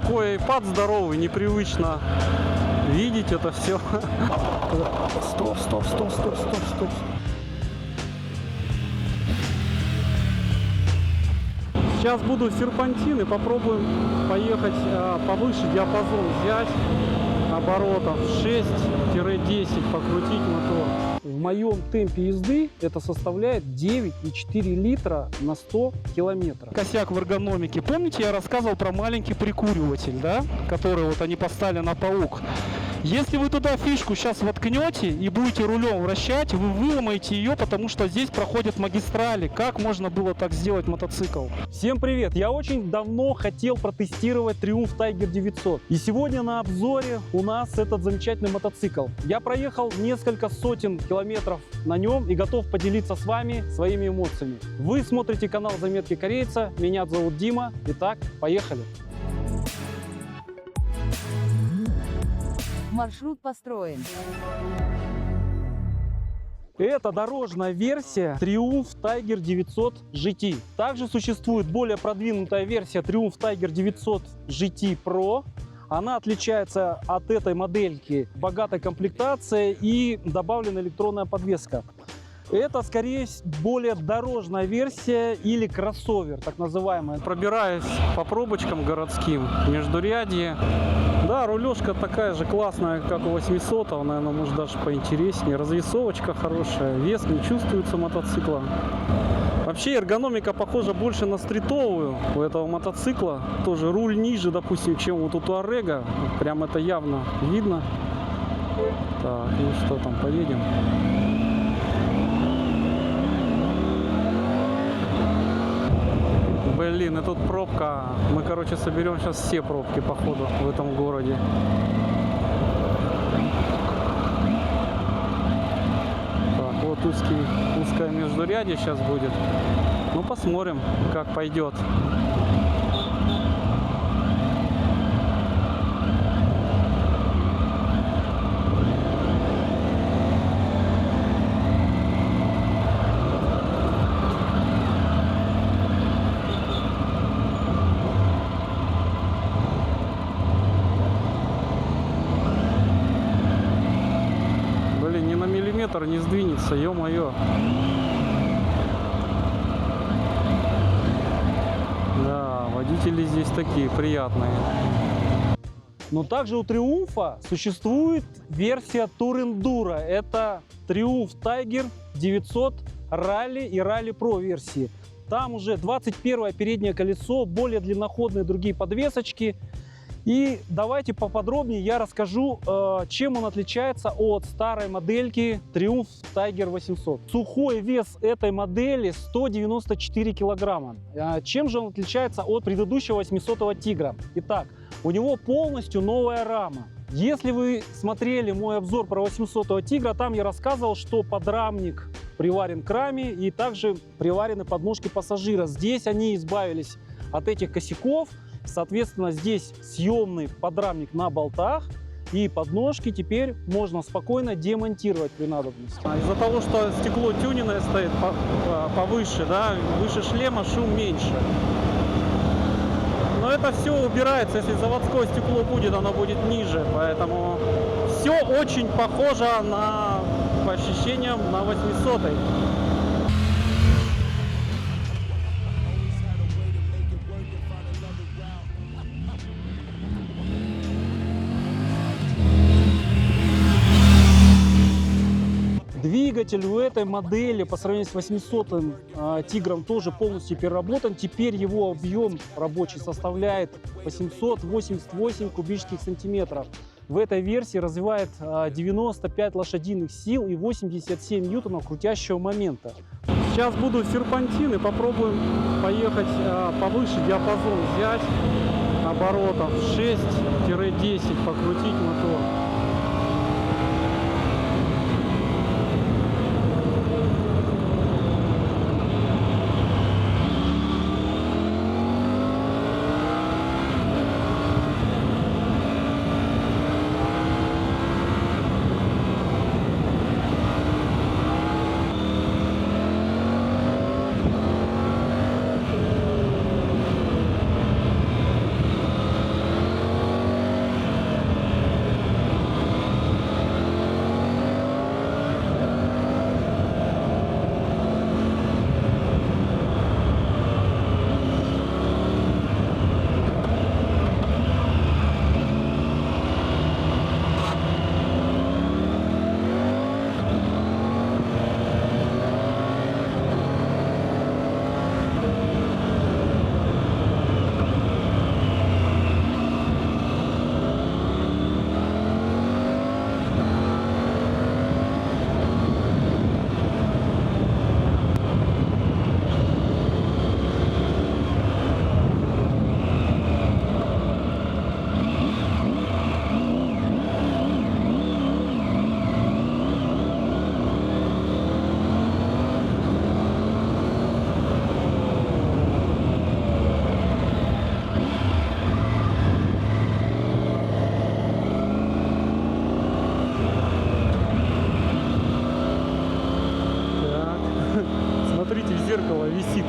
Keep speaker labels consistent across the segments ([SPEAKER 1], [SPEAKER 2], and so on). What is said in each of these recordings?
[SPEAKER 1] такой пад здоровый, непривычно видеть это все. Стоп. Сейчас буду серпантин и попробуем поехать повыше, диапазон взять, оборотов 6-10, покрутить мотор. В моем темпе езды это составляет 9,4 литра на 100 километров. Косяк в эргономике. Помните, я рассказывал про маленький прикуриватель, да? Который вот они поставили на паук. Если вы туда фишку сейчас воткнете и будете рулем вращать, вы выломаете ее, потому что здесь проходят магистрали. Как можно было так сделать мотоцикл? Всем привет! Я очень давно хотел протестировать Triumph Tiger 900. И сегодня на обзоре у нас этот замечательный мотоцикл. Я проехал несколько сотен километров на нем и готов поделиться с вами своими эмоциями. Вы смотрите канал Заметки Корейца. Меня зовут Дима. Итак, поехали!
[SPEAKER 2] Маршрут построен.
[SPEAKER 1] Это дорожная версия Triumph Tiger 900 GT. Также существует более продвинутая версия Triumph Tiger 900 GT Pro. Она отличается от этой модельки богатой комплектацией и добавлена электронная подвеска. Это, скорее, более дорожная версия или кроссовер, так называемая. Пробираюсь по пробочкам городским, междурядье. Да, рулежка такая же классная, как у 800, наверное, может даже поинтереснее. Развесовочка хорошая, вес не чувствуется мотоцикла. Вообще эргономика похожа больше на стритовую у этого мотоцикла. Тоже руль ниже, допустим, чем вот у Туарега. Прям это явно видно. Так, ну что там, поедем. Блин, и тут пробка. Мы, короче, соберем сейчас все пробки, походу, в этом городе. Так, вот узкое междурядье сейчас будет. Ну, посмотрим, как пойдет. Не сдвинется, ё-моё. Да, водители здесь такие приятные. Но также у Триумфа существует версия Tour Enduro. Это Triumph Tiger 900 Rally и Rally Pro версии. Там уже 21 переднее колесо, более длинноходные другие подвесочки. И давайте поподробнее я расскажу, чем он отличается от старой модельки Triumph Tiger 800. Сухой вес этой модели 194 килограмма. Чем же он отличается от предыдущего 800-го Тигра? Итак, у него полностью новая рама. Если вы смотрели мой обзор про 800-го Тигра, там я рассказывал, что подрамник приварен к раме и также приварены подножки пассажира. Здесь они избавились от этих косяков. Соответственно, здесь съемный подрамник на болтах, и подножки теперь можно спокойно демонтировать при надобности. Из-за того, что стекло тюнинное стоит повыше, да, выше шлема, шум меньше. Но это все убирается, если заводское стекло будет, оно будет ниже, поэтому все очень похоже по ощущениям на 800-й. Двигатель у этой модели по сравнению с 800-м Тигром тоже полностью переработан. Теперь его объем рабочий составляет 888 кубических сантиметров. В этой версии развивает 95 лошадиных сил и 87 ньютонов крутящего момента. Сейчас буду серпантин и попробуем поехать повыше, диапазон взять, оборотов 6-10, покрутить мотор.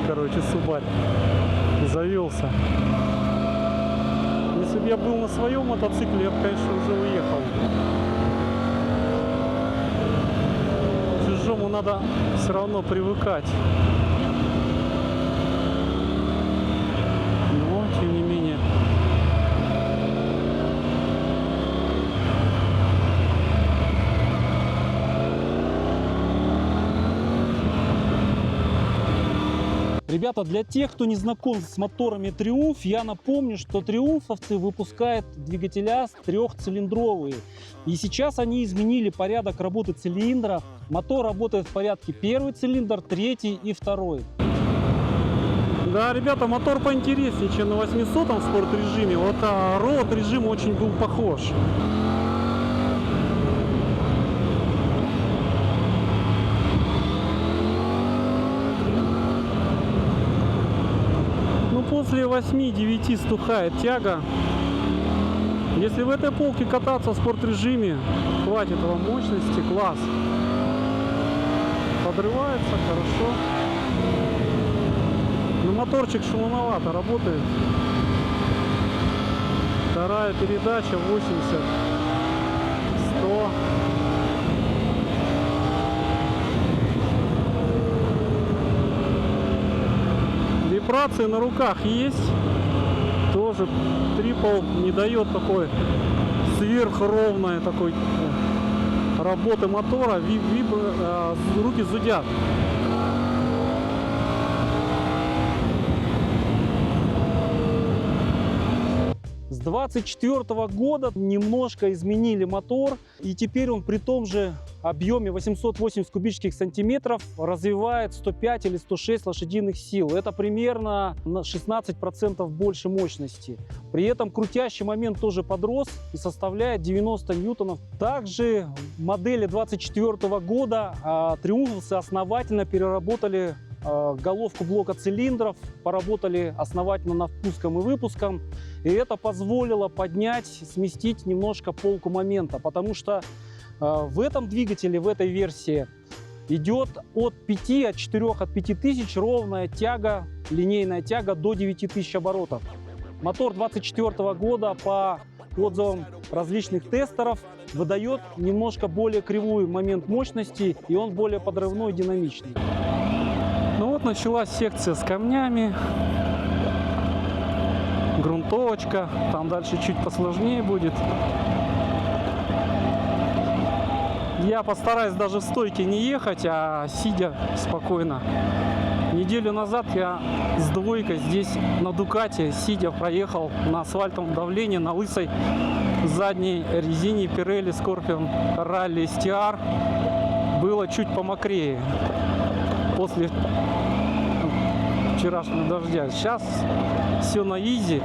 [SPEAKER 1] короче, Субарь. Завелся. Если бы я был на своем мотоцикле, я бы, конечно, уже уехал. Чужому надо все равно привыкать. Но, тем не менее. Ребята, для тех, кто не знаком с моторами Триумф, я напомню, что триумфовцы выпускают двигателя трехцилиндровые. И сейчас они изменили порядок работы цилиндров. Мотор работает в порядке первый цилиндр, третий и второй. Да, ребята, мотор поинтереснее, чем на 800 в спорт-режиме. Вот роуд режим очень был похож. После 8-9 стухает тяга. Если в этой полке кататься в спорт-режиме, хватит вам мощности, класс. Подрывается хорошо. Но моторчик шумновато работает. Вторая передача 80, 100. Вибрации на руках есть, тоже трипл не дает такой сверхровной такой работы мотора, руки зудят. С 24 года немножко изменили мотор, и теперь он при том же объеме 880 кубических сантиметров развивает 105 или 106 лошадиных сил. Это примерно на 16% больше мощности. При этом крутящий момент тоже подрос и составляет 90 ньютонов. Также в модели 24 года триумфовцы основательно переработали головку блока цилиндров, поработали основательно над впуском и выпуском. И это позволило поднять, сместить немножко полку момента, потому что в этом двигателе, в этой версии идет от 5000 ровная тяга, линейная тяга до 9000 оборотов. Мотор 24 года по отзывам различных тестеров выдает немножко более кривой момент мощности, и он более подрывной, динамичный. Ну вот началась секция с камнями, грунтовочка, там дальше чуть посложнее будет. Я постараюсь даже в стойке не ехать, а сидя спокойно. Неделю назад я с двойкой здесь на Дукате, сидя, проехал на асфальтовом давлении на лысой задней резине Pirelli Scorpion Rally STR. Было чуть помокрее после вчерашнего дождя. Сейчас все на изи.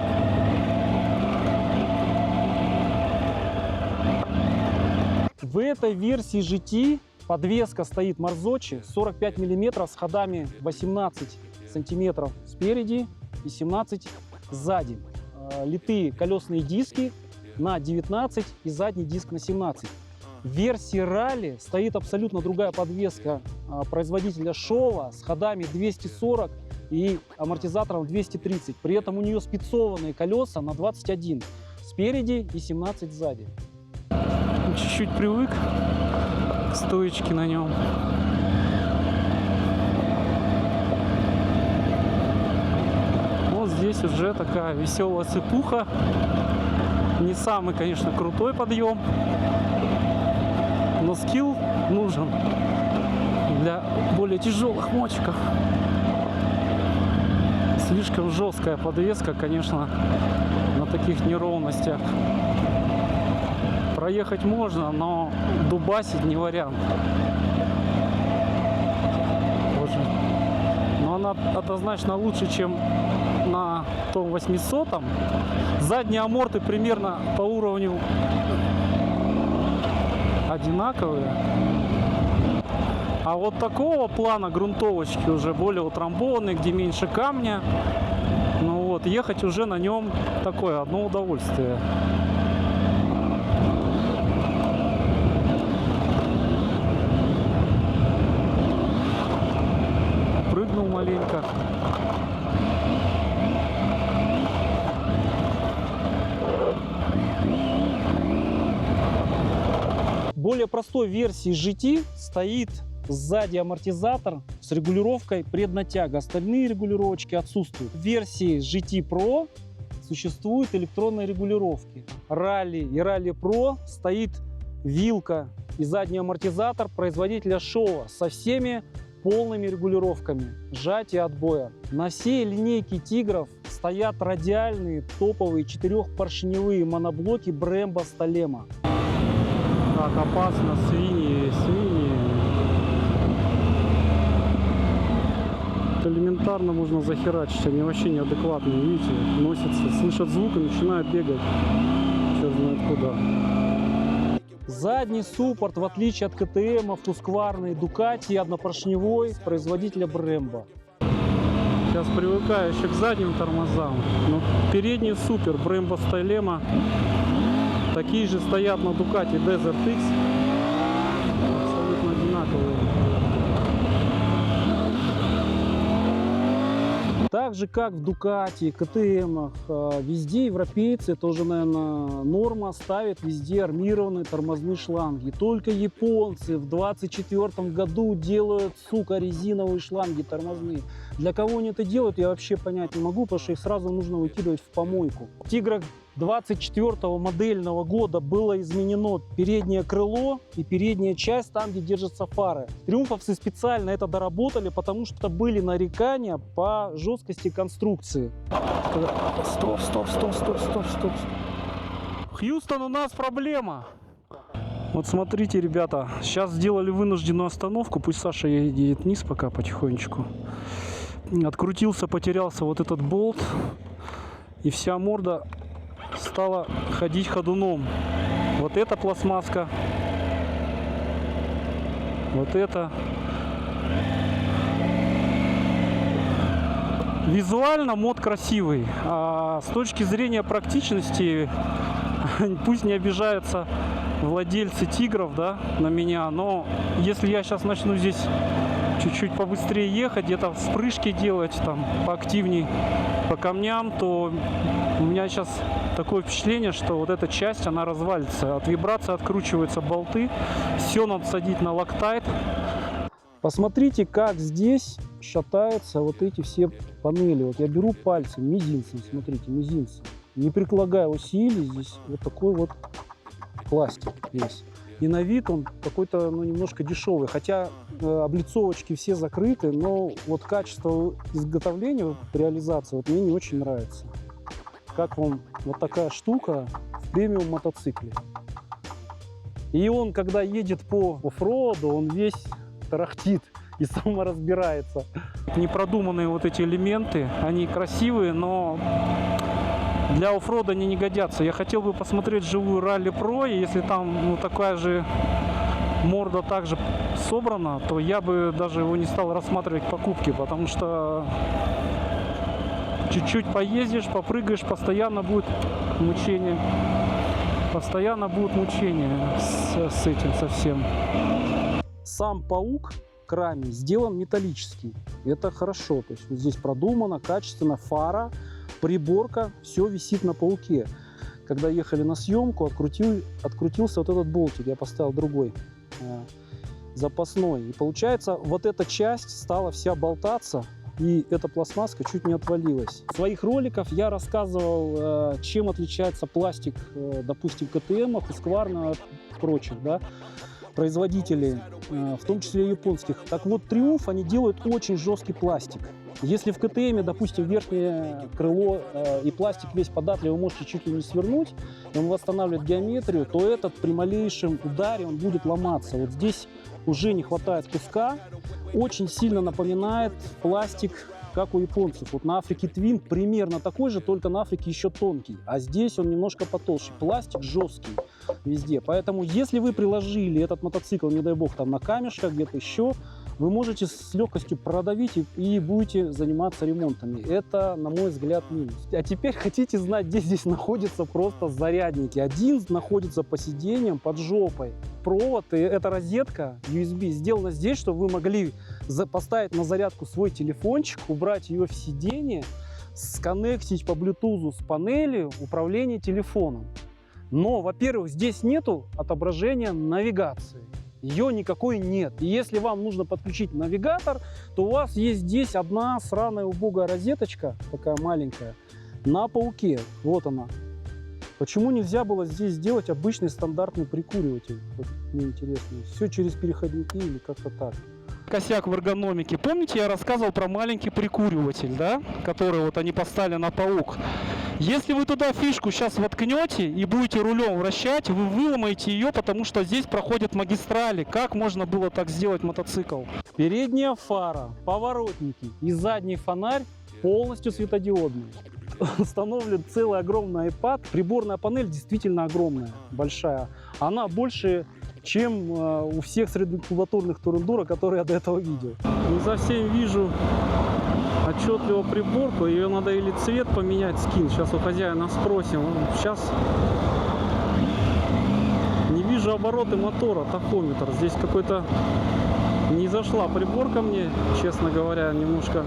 [SPEAKER 1] В этой версии GT подвеска стоит Marzocchi 45 мм с ходами 18 см спереди и 17 сзади. Литые колесные диски на 19 и задний диск на 17. В версии ралли стоит абсолютно другая подвеска производителя Showa с ходами 240 и амортизатором 230. При этом у нее спецованные колеса на 21 спереди и 17 сзади. Чуть-чуть привык к стоечке на нем. Вот здесь уже такая веселая цепуха. Не самый, конечно, крутой подъем, но скилл нужен для более тяжелых мотиков. Слишком жесткая подвеска, конечно, на таких неровностях. Проехать можно, но дубасить не вариант. Боже. Но она однозначно лучше, чем на том 800-м. Задние аморты примерно по уровню одинаковые. А вот такого плана грунтовочки уже более утрамбованные, где меньше камня. Ну вот, ехать уже на нем такое одно удовольствие. подогнул маленько. В более простой версии GT стоит сзади амортизатор с регулировкой преднатяга. Остальные регулировочки отсутствуют. В версии GT Pro существуют электронные регулировки. Ралли и Rally Pro стоит вилка и задний амортизатор производителя Showa со всеми полными регулировками сжатия отбоя. На всей линейке тигров стоят радиальные топовые 4-поршневые моноблоки Brembo Stolema. Так, опасно, свиньи. Элементарно можно захерачить, они вообще неадекватные, видите, носятся, слышат звук и начинают бегать, черт знает куда. Задний суппорт, в отличие от КТМ, Husqvarna, Ducati, однопоршневой, производителя Brembo. Сейчас привыкаю еще к задним тормозам, но передний супер, Brembo Stolema. Такие же стоят на Ducati Desert X, абсолютно одинаковые. Так же, как в Ducati, КТМ, везде европейцы, это уже, наверное, норма, ставят везде армированные тормозные шланги. Только японцы в 2024 году делают, сука, резиновые шланги тормозные. Для кого они это делают, я вообще понять не могу, потому что их сразу нужно выкидывать в помойку. В Тиграх 24 модельного года было изменено переднее крыло и передняя часть, там, где держатся фары. Триумфовцы специально это доработали, потому что были нарекания по жесткости конструкции. Стоп. Хьюстон, у нас проблема. Вот смотрите, ребята, сейчас сделали вынужденную остановку, пусть Саша едет вниз пока потихонечку. Открутился, потерялся вот этот болт, и вся морда стала ходить ходуном. Вот эта пластмасска, вот это. Визуально мод красивый, а с точки зрения практичности, пусть не обижаются владельцы тигров, да, на меня, но если я сейчас начну здесь чуть-чуть побыстрее ехать, где-то вспрыжки делать, там, поактивней по камням, то у меня сейчас такое впечатление, что вот эта часть, она развалится. От вибрации откручиваются болты, все надо садить на локтайт. Посмотрите, как здесь шатаются вот эти все панели. Вот я беру пальцем, мизинцем, смотрите, мизинцем, не прикладая усилий, здесь вот такой вот пластик весь. И на вид он какой-то, ну, немножко дешевый, хотя облицовочки все закрыты, но вот качество изготовления, реализации, вот мне не очень нравится. Как вам вот такая штука в премиум мотоцикле. И он, когда едет по оффроуду, он весь тарахтит и саморазбирается. Непродуманные вот эти элементы, они красивые, но для оффрода они не годятся. Я хотел бы посмотреть живую Rally Pro, и если там, ну, такая же морда также собрана, то я бы даже его не стал рассматривать к покупке, потому что чуть-чуть поездишь, попрыгаешь, постоянно будет мучение. Постоянно будут мучения с этим совсем. Сам паук к раме сделан металлический. Это хорошо. То есть вот здесь продумано, качественно, фара, приборка, все висит на пауке. Когда ехали на съемку, открутился вот этот болтик. Я поставил другой, запасной. И получается, вот эта часть стала вся болтаться. И эта пластмасска чуть не отвалилась. В своих роликах я рассказывал, чем отличается пластик, допустим, КТМ, Husqvarna от прочих, да, производителей, в том числе и японских. Так вот, Триумф, они делают очень жесткий пластик. Если в КТМ, допустим, верхнее крыло и пластик весь податливый, вы можете чуть ли не свернуть, и он восстанавливает геометрию, то этот при малейшем ударе он будет ломаться. Вот здесь уже не хватает куска. Очень сильно напоминает пластик, как у японцев. Вот на Африке Твин примерно такой же, только на Африке еще тонкий. А здесь он немножко потолще. Пластик жесткий везде. Поэтому, если вы приложили этот мотоцикл, не дай бог, там на камешках, где-то еще, вы можете с легкостью продавить и будете заниматься ремонтами. Это, на мой взгляд, минус. А теперь хотите знать, где здесь находятся просто зарядники. Один находится по сиденьям под жопой. Провод, и эта розетка USB сделана здесь, чтобы вы могли поставить на зарядку свой телефончик, убрать ее в сиденье, сконнектить по Bluetooth с панелью управления телефоном. Но, во-первых, здесь нету отображения навигации. Ее никакой нет. И если вам нужно подключить навигатор, то у вас есть здесь одна сраная убогая розеточка, такая маленькая, на пауке. Вот она. Почему нельзя было здесь сделать обычный стандартный прикуриватель? Вот мне интересно. Все через переходники или как-то так. Косяк в эргономике. Помните, я рассказывал про маленький прикуриватель, да? Который вот они поставили на паук. Если вы туда фишку сейчас воткнете и будете рулем вращать, вы выломаете ее, потому что здесь проходят магистрали. Как можно было так сделать мотоцикл? Передняя фара, поворотники и задний фонарь полностью светодиодные. Установлен целый огромный iPad. Приборная панель действительно огромная, большая. Она больше, чем у всех среднекубатурных турендуро, которые я до этого видел. Не совсем вижу отчетливо приборку. Ее надо или цвет поменять, скин. Сейчас у хозяина спросим. Сейчас не вижу обороты мотора, тахометр. Здесь какой-то не зашла приборка мне, честно говоря, немножко,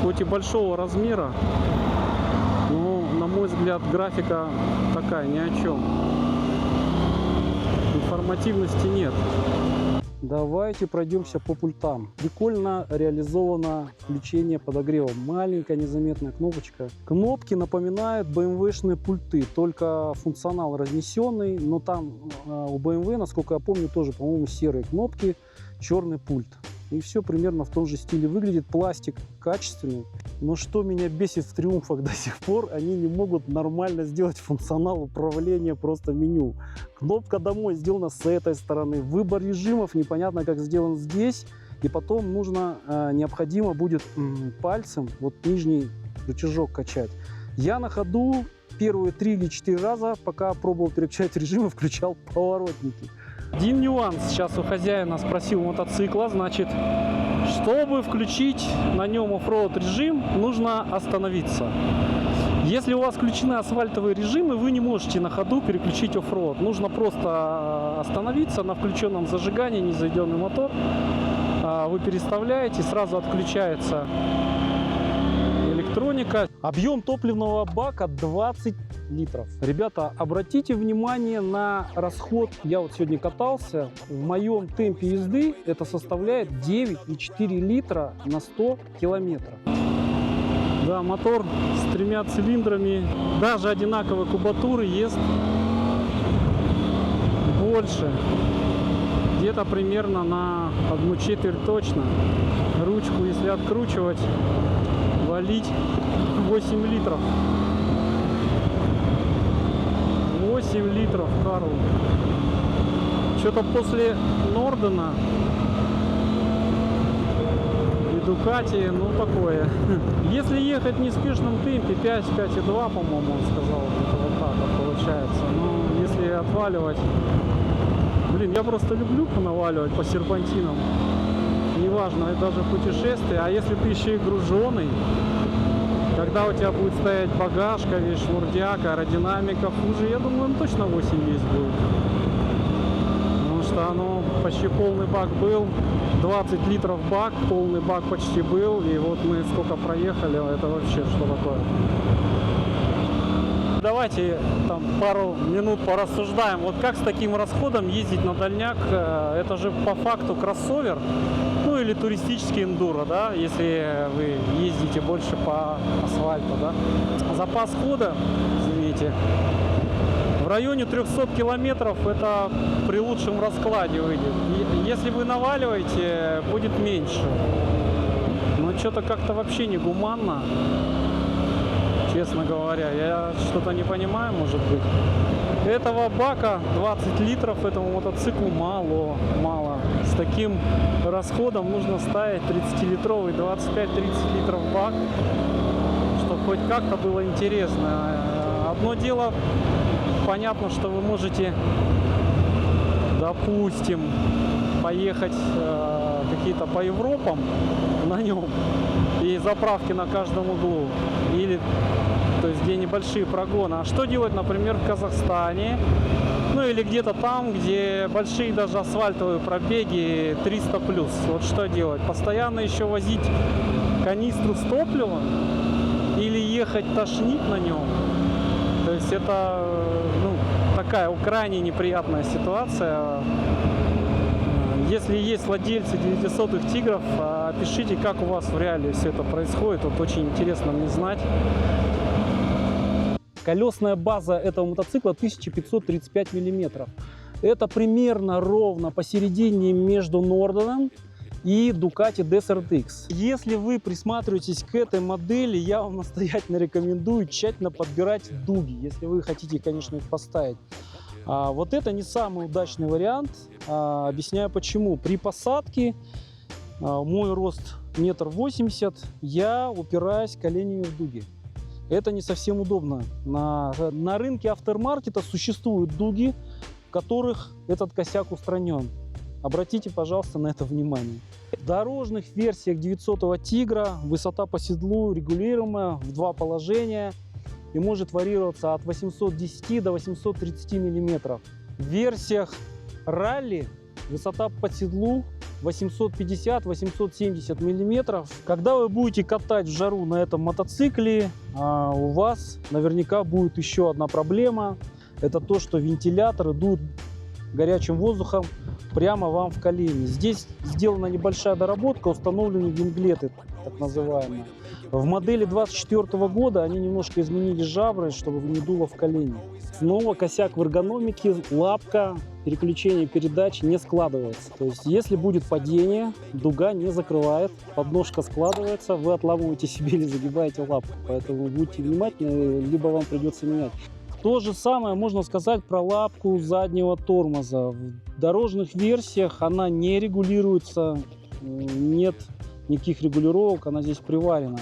[SPEAKER 1] хоть и большого размера. Но, на мой взгляд, графика такая, ни о чем. Информативности нет. Давайте пройдемся по пультам. Прикольно реализовано включение подогрева. Маленькая незаметная кнопочка. Кнопки напоминают BMW-шные пульты, только функционал разнесенный. Но там у BMW, насколько я помню, тоже, по-моему, серые кнопки, черный пульт. И все примерно в том же стиле выглядит. Пластик качественный. Но что меня бесит в Триумфах до сих пор, они не могут нормально сделать функционал управления просто меню. Кнопка «Домой» сделана с этой стороны. Выбор режимов непонятно как сделан здесь. И потом необходимо будет пальцем вот нижний рычажок качать. Я на ходу первые 3 или 4 раза, пока пробовал переключать режимы, включал поворотники. Один нюанс сейчас у хозяина спросил мотоцикла, значит, чтобы включить на нем оффроуд режим, нужно остановиться. Если у вас включены асфальтовые режимы, вы не можете на ходу переключить оффроуд. Нужно просто остановиться на включенном зажигании, незаведенный мотор. Вы переставляете, сразу отключается электроника. Объем топливного бака 20 литров. Ребята, обратите внимание на расход. Я вот сегодня катался. В моем темпе езды это составляет 9,4 литра на 100 километров. Да, мотор с 3 цилиндрами, даже одинаковой кубатуры, ест больше. Где-то примерно на 1/4 точно. Ручку, если откручивать, валить 8 литров. 8 литров, Карл. Что-то после Нордена и Дукати, ну такое. Если ехать в неспешном темпе, 5,2, по-моему, он сказал, это вот так вот получается. Но если отваливать, блин, я просто люблю понаваливать по серпантинам. Неважно, это даже путешествие. А если ты еще и груженый, когда у тебя будет стоять багажка, весь шмурдяк, аэродинамика хуже, я думаю, он точно 8 есть будет. Потому что оно почти полный бак был, 20 литров бак, полный бак почти был, и вот мы сколько проехали, это вообще что такое. Давайте там пару минут порассуждаем, вот как с таким расходом ездить на дальняк, это же по факту кроссовер, ну или туристический эндуро, да, если вы ездите больше по асфальту, да. Запас хода, извините, в районе 300 километров, это при лучшем раскладе выйдет. Если вы наваливаете, будет меньше, но что-то как-то вообще не гуманно. Честно говоря, я что-то не понимаю, может быть. Этого бака 20 литров этому мотоциклу мало. С таким расходом нужно ставить 30-литровый, 25-30 литров бак, чтобы хоть как-то было интересно. Одно дело, понятно, что вы можете, допустим, поехать какие-то по Европам на нем и заправки на каждом углу, или то есть где небольшие прогоны. А что делать, например, в Казахстане, ну или где-то там, где большие даже асфальтовые пробеги 300 плюс? Вот что делать? Постоянно еще возить канистру с топливом или ехать тошнит на нем? То есть это, ну, такая крайне неприятная ситуация. Если есть владельцы 900-х тигров, пишите, как у вас в реале все это происходит. Вот очень интересно мне знать. Колесная база этого мотоцикла 1535 миллиметров. Это примерно ровно посередине между Норденом и Ducati Desert X. Если вы присматриваетесь к этой модели, я вам настоятельно рекомендую тщательно подбирать дуги, если вы хотите, конечно, их поставить. Вот это не самый удачный вариант. Объясняю почему. При посадке, мой рост 1,80 м, я упираюсь коленями в дуги. Это не совсем удобно. На рынке автормаркета существуют дуги, в которых этот косяк устранен. Обратите, пожалуйста, на это внимание. В дорожных версиях 900-го тигра высота по седлу регулируемая в два положения и может варьироваться от 810 до 830 миллиметров. В версиях ралли высота по седлу 850-870 миллиметров. Когда вы будете катать в жару на этом мотоцикле, у вас наверняка будет еще одна проблема. Это то, что вентиляторы дуют горячим воздухом прямо вам в колени. Здесь сделана небольшая доработка, установлены винглеты, так называемые. В модели 24 года они немножко изменили жабры, чтобы не дуло в колени. Снова косяк в эргономике, лапка, переключение передач не складывается. То есть если будет падение, дуга не закрывает, подножка складывается, вы отламываете себе или загибаете лапку. Поэтому будьте внимательны, либо вам придется менять. То же самое можно сказать про лапку заднего тормоза. В дорожных версиях она не регулируется, нет никаких регулировок, она здесь приварена.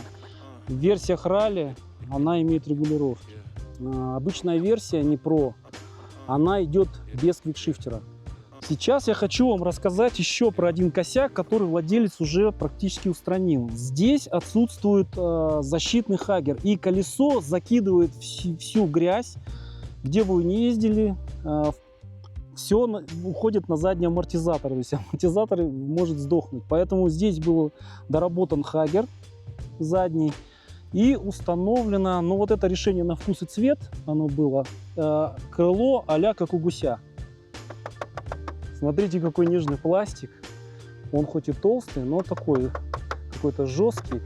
[SPEAKER 1] В версиях ралли она имеет регулировки. Обычная версия, не Pro, она идет без квикшифтера. Сейчас я хочу вам рассказать еще про один косяк, который владелец уже практически устранил. Здесь отсутствует защитный хаггер, и колесо закидывает всю грязь, где бы вы ни ездили, все уходит на задний амортизатор, то есть амортизатор может сдохнуть. Поэтому здесь был доработан хаггер задний и установлено, ну вот это решение на вкус и цвет, оно было, крыло а-ля как у гуся. Смотрите, какой нежный пластик. Он хоть и толстый, но такой какой-то жесткий.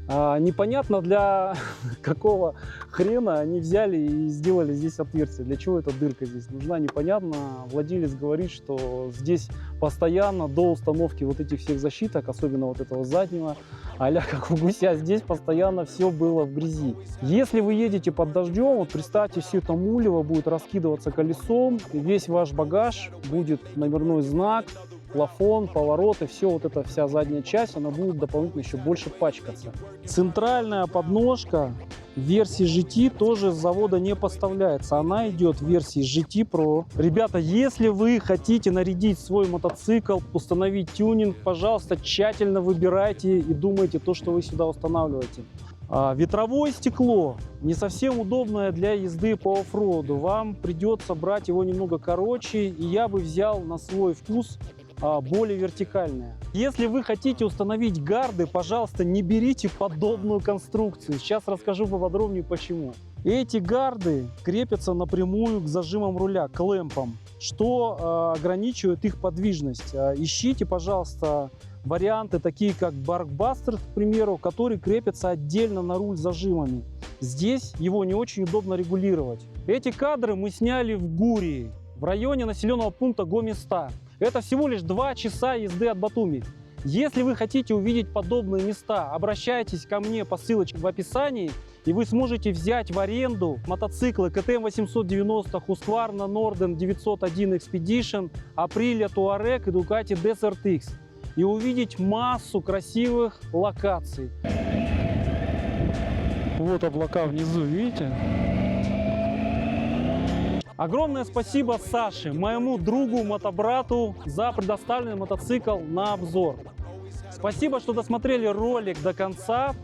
[SPEAKER 1] Непонятно, для какого хрена они взяли и сделали здесь отверстие. Для чего эта дырка здесь нужна, непонятно. Владелец говорит, что здесь постоянно до установки вот этих всех защиток, особенно вот этого заднего, а-ля как у гуся, здесь постоянно все было в грязи. Если вы едете под дождем, вот представьте, все это мулево будет раскидываться колесом, и весь ваш багаж будет номерной знак, плафон, повороты, все вот эта вся задняя часть, она будет дополнительно еще больше пачкаться. Центральная подножка в версии GT тоже с завода не поставляется. Она идет в версии GT Pro. Ребята, если вы хотите нарядить свой мотоцикл, установить тюнинг, пожалуйста, тщательно выбирайте и думайте то, что вы сюда устанавливаете. Ветровое стекло не совсем удобное для езды по оффроуду. Вам придется брать его немного короче, и я бы взял на свой вкус более вертикальная. Если вы хотите установить гарды, пожалуйста, не берите подобную конструкцию. Сейчас расскажу поподробнее почему. Эти гарды крепятся напрямую к зажимам руля, к лэмпам, что ограничивает их подвижность. Ищите, пожалуйста, варианты такие как Barkbuster, к примеру, которые крепятся отдельно на руль зажимами. Здесь его не очень удобно регулировать. Эти кадры мы сняли в Гурии, в районе населенного пункта Го-Места. Это всего лишь 2 часа езды от Батуми. Если вы хотите увидеть подобные места, обращайтесь ко мне по ссылочке в описании, и вы сможете взять в аренду мотоциклы KTM 890, Husqvarna Norden 901 Expedition, Aprilia Touareg и Ducati Desert X и увидеть массу красивых локаций. Вот облака внизу, видите? Огромное спасибо Саше, моему другу, мотобрату, за предоставленный мотоцикл на обзор. Спасибо, что досмотрели ролик до конца.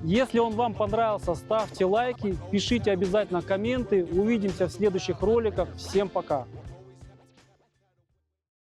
[SPEAKER 1] Если он вам понравился, ставьте лайки, пишите обязательно комменты. Увидимся в следующих роликах. Всем пока!